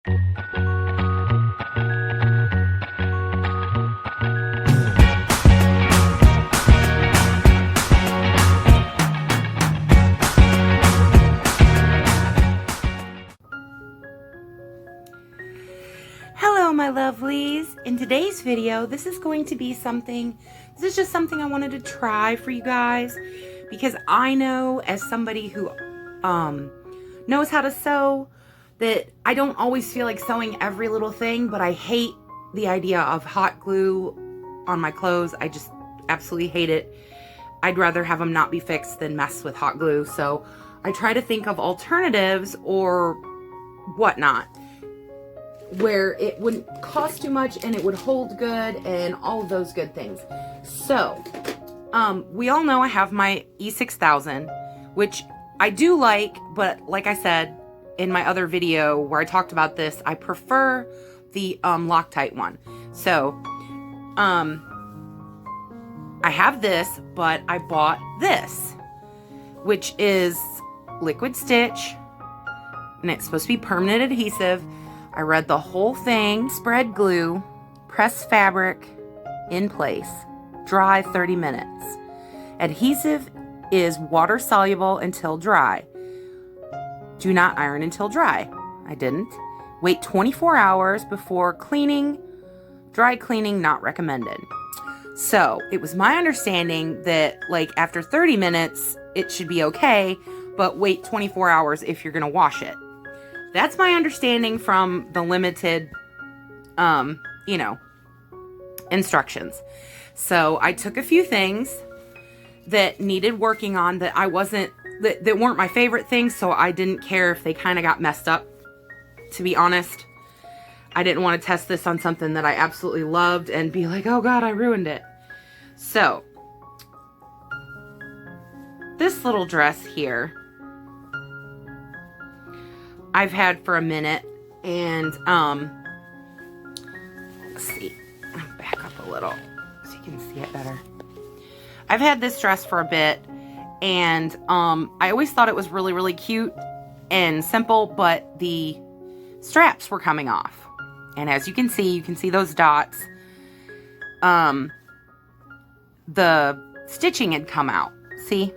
Hello my lovelies. In today's video, this is just something I wanted to try for you guys, because I know, as somebody who knows how to sew, that I don't always feel like sewing every little thing, but I hate the idea of hot glue on my clothes. I just absolutely hate it. I'd rather have them not be fixed than mess with hot glue. So I try to think of alternatives or whatnot, where it wouldn't cost too much and it would hold good and all of those good things. So, we all know I have my E6000, which I do like, but like I said in my other video where I talked about this, I prefer the Loctite one. So, I have this, but I bought this, which is liquid stitch, and it's supposed to be permanent adhesive. I read the whole thing. Spread glue, press fabric in place, dry 30 minutes. Adhesive is water soluble until dry. Do not iron until dry. I didn't. Wait 24 hours before cleaning. Dry cleaning not recommended. So it was my understanding that like after 30 minutes, it should be okay, but wait 24 hours if you're gonna wash it. That's my understanding from the limited, instructions. So I took a few things that needed working on that that weren't my favorite things, so I didn't care if they kind of got messed up, to be honest. I didn't want to test this on something that I absolutely loved and be like, oh God, I ruined it. So, this little dress here, I've had for a minute, and let's see, I'll back up a little so you can see it better. I've had this dress for a bit, and I always thought it was really, really cute and simple, but the straps were coming off. And as you can see those dots. The stitching had come out. See?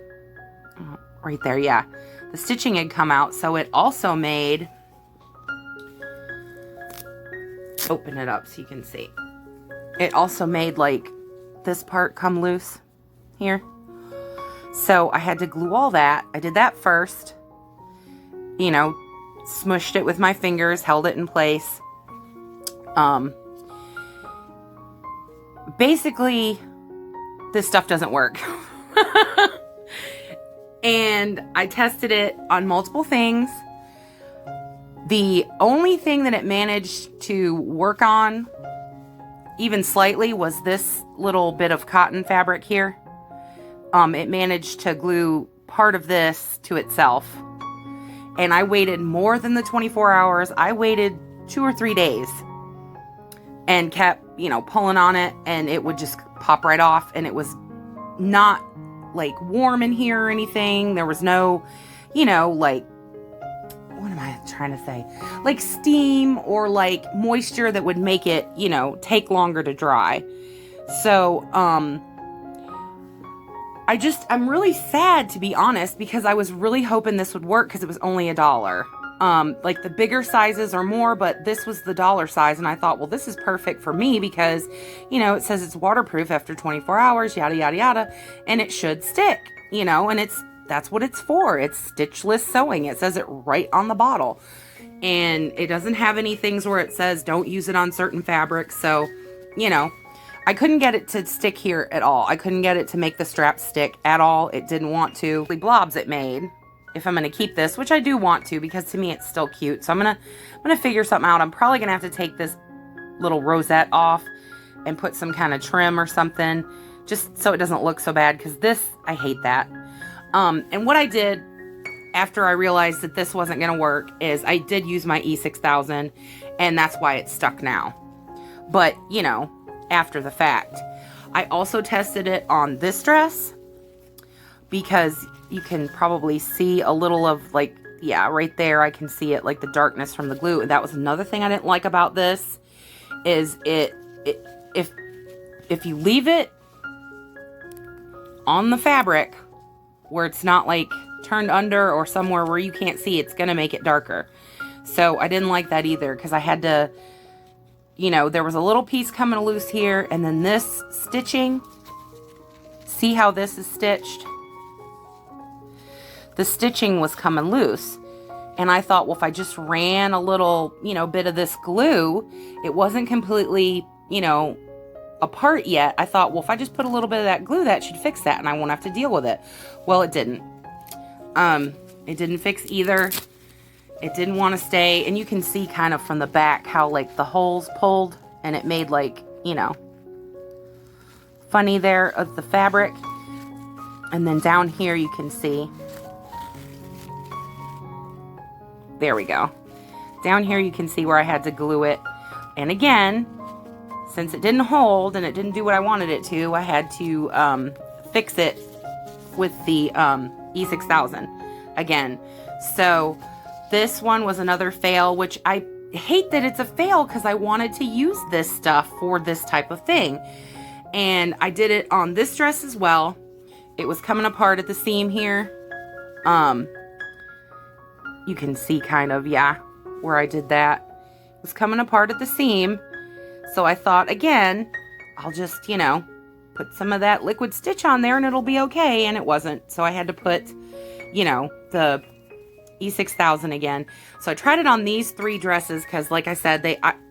Oh, right there, yeah. The stitching had come out, so it also made, open it up so you can see. It also made like this part come loose here. So I had to glue all that. I did that first. Smushed it with my fingers, held it in place. Basically, this stuff doesn't work. And I tested it on multiple things. The only thing that it managed to work on, even slightly, was this little bit of cotton fabric here. It managed to glue part of this to itself. And I waited more than the 24 hours. I waited 2 or 3 days and kept, pulling on it, and it would just pop right off. And it was not like warm in here or anything. There was no, like, what am I trying to say? Like steam or like moisture that would make it, take longer to dry. So, I'm really sad, to be honest, because I was really hoping this would work because it was only $1. Like the bigger sizes are more, but this was the dollar size. And I thought, well, this is perfect for me because, it says it's waterproof after 24 hours, yada, yada, yada. And it should stick, and that's what it's for. It's stitchless sewing. It says it right on the bottle. And it doesn't have any things where it says don't use it on certain fabrics. So, I couldn't get it to stick here at all. I couldn't get it to make the strap stick at all. It didn't want to. The blobs it made, if I'm going to keep this, which I do want to, because to me it's still cute. So I'm going to figure something out. I'm probably going to have to take this little rosette off and put some kind of trim or something, just so it doesn't look so bad, because this, I hate that. And what I did after I realized that this wasn't going to work is I did use my E6000, and that's why it's stuck now. But, after the fact. I also tested it on this dress, because you can probably see a little of like yeah, right there I can see it, like the darkness from the glue. And that was another thing I didn't like about this, is if you leave it on the fabric where it's not like turned under or somewhere where you can't see, it's gonna make it darker. So I didn't like that either, because I had to, you know, there was a little piece coming loose here, and then this stitching, see how this is stitched? The stitching was coming loose. And I thought, well, if I just ran a little, you know, bit of this glue, it wasn't completely, you know, apart yet. I thought, well, if I just put a little bit of that glue, that should fix that and I won't have to deal with it. Well, it didn't. It didn't fix either. It didn't want to stay. And you can see kind of from the back how like the holes pulled and it made like, you know, funny there of the fabric. And then down here you can see, there we go. Down here you can see where I had to glue it. And again, since it didn't hold and it didn't do what I wanted it to, I had to fix it with the E6000 again. So this one was another fail, which I hate that it's a fail because I wanted to use this stuff for this type of thing. And I did it on this dress as well. It was coming apart at the seam here. You can see kind of, yeah, where I did that. It was coming apart at the seam. So I thought, again, I'll just, you know, put some of that liquid stitch on there and it'll be okay. And it wasn't. So I had to put, you know, the E6000 again. So I tried it on these 3 dresses because, like I said,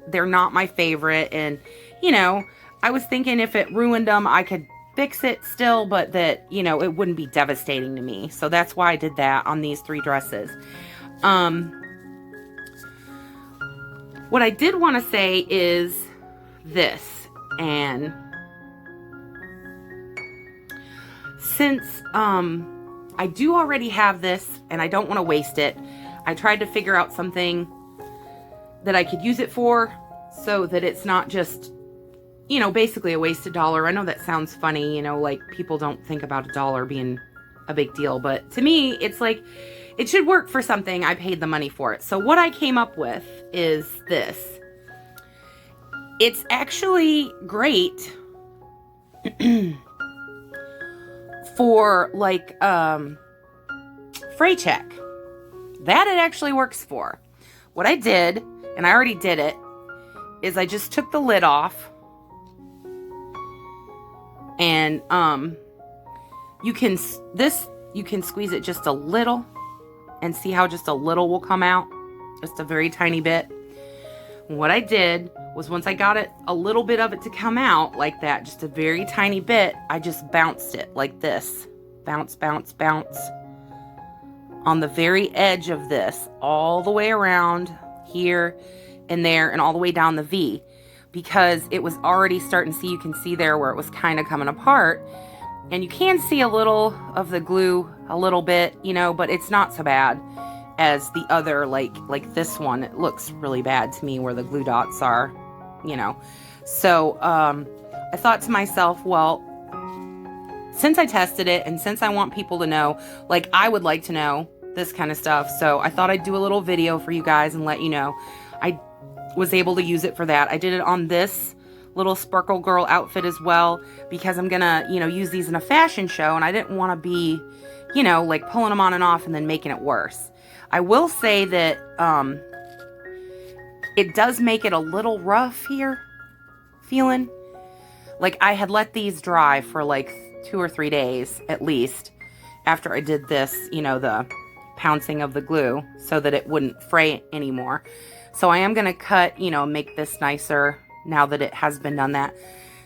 they're not my favorite. And, you know, I was thinking if it ruined them, I could fix it still, but that, you know, it wouldn't be devastating to me. So that's why I did that on these 3 dresses. What I did want to say is this, and since I do already have this and I don't want to waste it, I tried to figure out something that I could use it for so that it's not just, you know, basically a wasted dollar. I know that sounds funny, you know, like people don't think about a dollar being a big deal, but to me it's like it should work for something. I paid the money for it. So what I came up with is this. It's actually great for like fray check. That it actually works for. What I did, and I already did it, is I just took the lid off, and you can squeeze it just a little and see how just a little will come out, just a very tiny bit. What I did was, once I got it, a little bit of it to come out like that, just a very tiny bit, I just bounced it like this. Bounce, bounce, bounce. On the very edge of this, all the way around here and there and all the way down the V, because it was already starting to see, you can see there where it was kind of coming apart, and you can see a little of the glue, a little bit, you know, but it's not so bad as the other, like this one. It looks really bad to me where the glue dots are, you know. So I thought to myself, well, since I tested it and since I want people to know, like I would like to know this kind of stuff, so I thought I'd do a little video for you guys and let you know. I was able to use it for that. I did it on this little Sparkle Girl outfit as well, because I'm gonna, you know, use these in a fashion show, and I didn't want to be, you know, like pulling them on and off and then making it worse. I will say that it does make it a little rough here, feeling like I had let these dry for like 2 or 3 days at least after I did this, you know, the pouncing of the glue, so that it wouldn't fray anymore. So I am going to cut, you know, make this nicer now that it has been done that.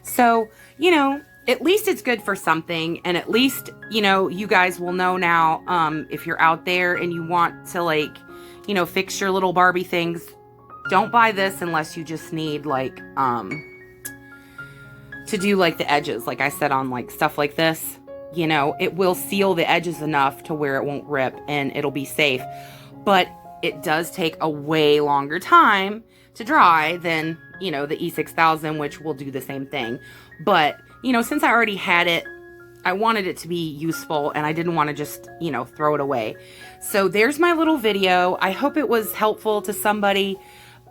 So, you know, at least it's good for something, and at least, you know, you guys will know now, if you're out there and you want to, like, you know, fix your little Barbie things, don't buy this unless you just need, like, to do, like, the edges, like I said, on, like, stuff like this. You know, it will seal the edges enough to where it won't rip and it'll be safe. But it does take a way longer time to dry than, you know, the E6000, which will do the same thing. But, you know, since I already had it I wanted it to be useful and I didn't want to just, you know, throw it away. So there's my little video. I hope it was helpful to somebody.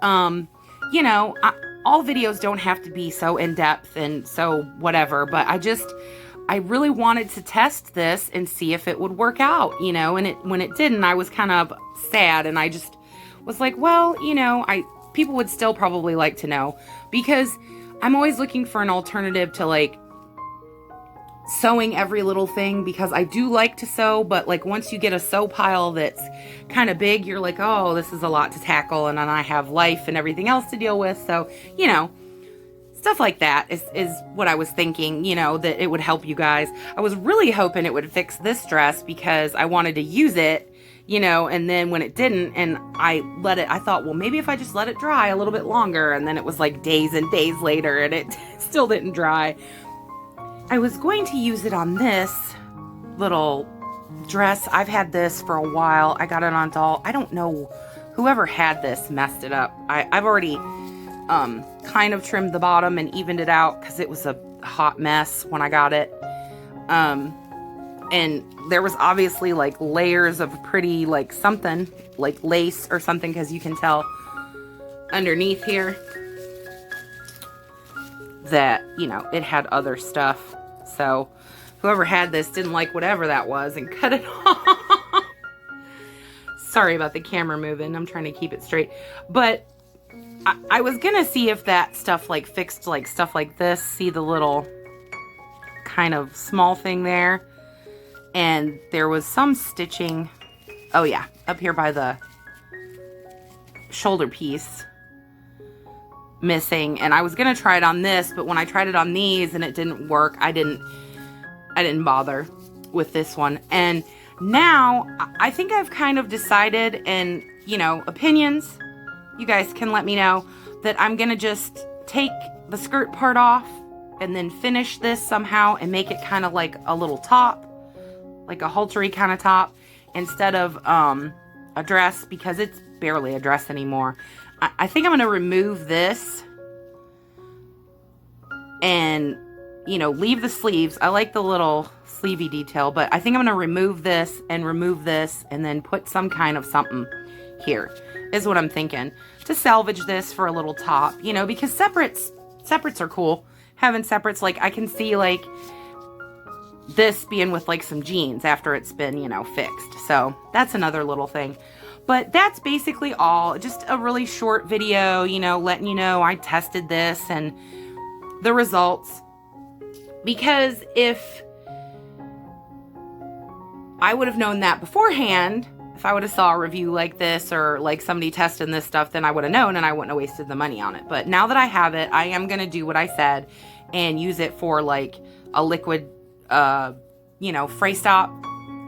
You know, all videos don't have to be so in-depth and so whatever, but I really wanted to test this and see if it would work out, you know, and when it didn't, I was kind of sad, and I just was like, well, you know, people would still probably like to know, because I'm always looking for an alternative to like sewing every little thing, because I do like to sew, but like once you get a sew pile that's kind of big, you're like, oh, this is a lot to tackle, and then I have life and everything else to deal with. So, you know, stuff like that is what I was thinking, you know, that it would help you guys. I was really hoping it would fix this dress because I wanted to use it, you know, and then when it didn't, and I thought, well, maybe if I just let it dry a little bit longer, and then it was like days and days later and it still didn't dry. I was going to use it on this little dress. I've had this for a while. I got it on doll. I don't know, whoever had this messed it up. I've already kind of trimmed the bottom and evened it out because it was a hot mess when I got it. And there was obviously like layers of pretty like something like lace or something, because you can tell underneath here that, you know, it had other stuff. So whoever had this didn't like whatever that was and cut it off. Sorry about the camera moving. I'm trying to keep it straight. But I was gonna see if that stuff like fixed like stuff like this. See the little kind of small thing there? And there was some stitching. Oh yeah, up here by the shoulder piece missing, and I was gonna try it on this, but when I tried it on these and it didn't work, I didn't bother with this one. And now I think I've kind of decided, and you know, opinions, you guys can let me know, that I'm gonna just take the skirt part off and then finish this somehow and make it kind of like a little top, like a haltery kind of top, instead of a dress, because it's barely a dress anymore. I think I'm going to remove this and, you know, leave the sleeves. I like the little sleevey detail, but I think I'm going to remove this and then put some kind of something here is what I'm thinking, to salvage this for a little top, you know, because separates are cool. Having separates, like I can see like this being with like some jeans after it's been, you know, fixed. So that's another little thing. But that's basically all. Just a really short video, you know, letting you know I tested this and the results. Because if I would have known that beforehand, if I would have saw a review like this or like somebody testing this stuff, then I would have known and I wouldn't have wasted the money on it. But now that I have it, I am going to do what I said and use it for like a liquid, you know, fray stop.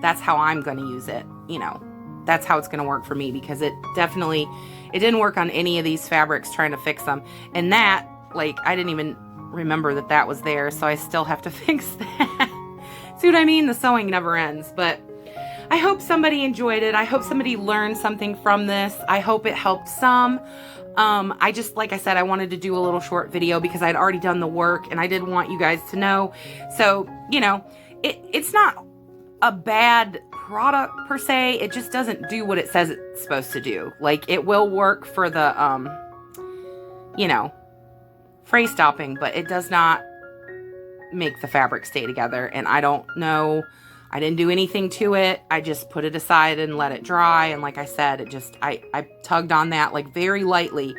That's how I'm going to use it, you know. That's how it's going to work for me, because it didn't work on any of these fabrics trying to fix them. And that, like, I didn't even remember that was there, so I still have to fix that. See what I mean? The sewing never ends. But I hope somebody enjoyed it. I hope somebody learned something from this. I hope it helped some. I just, like I said, I wanted to do a little short video because I'd already done the work and I did want you guys to know. So, you know, it's not a bad product per se. It just doesn't do what it says it's supposed to do. Like, it will work for the you know, fray stopping, but it does not make the fabric stay together. And I don't know, I didn't do anything to it. I just put it aside and let it dry. And like I said, it just, I tugged on that like very lightly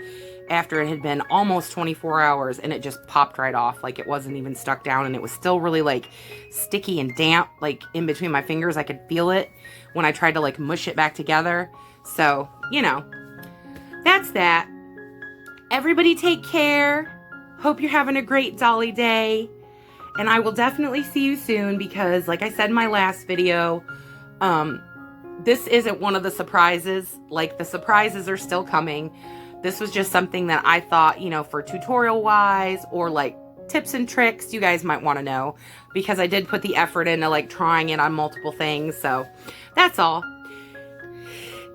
after it had been almost 24 hours, and it just popped right off. Like, it wasn't even stuck down, and it was still really like sticky and damp, like in between my fingers. I could feel it when I tried to like mush it back together. So, you know, that's that. Everybody take care. Hope you're having a great Dolly Day. And I will definitely see you soon, because like I said in my last video, this isn't one of the surprises. Like, the surprises are still coming. This was just something that I thought, you know, for tutorial wise or like tips and tricks, you guys might want to know, because I did put the effort into like trying it on multiple things. So that's all.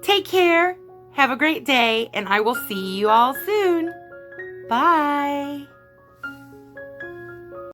Take care. Have a great day, and I will see you all soon. Bye.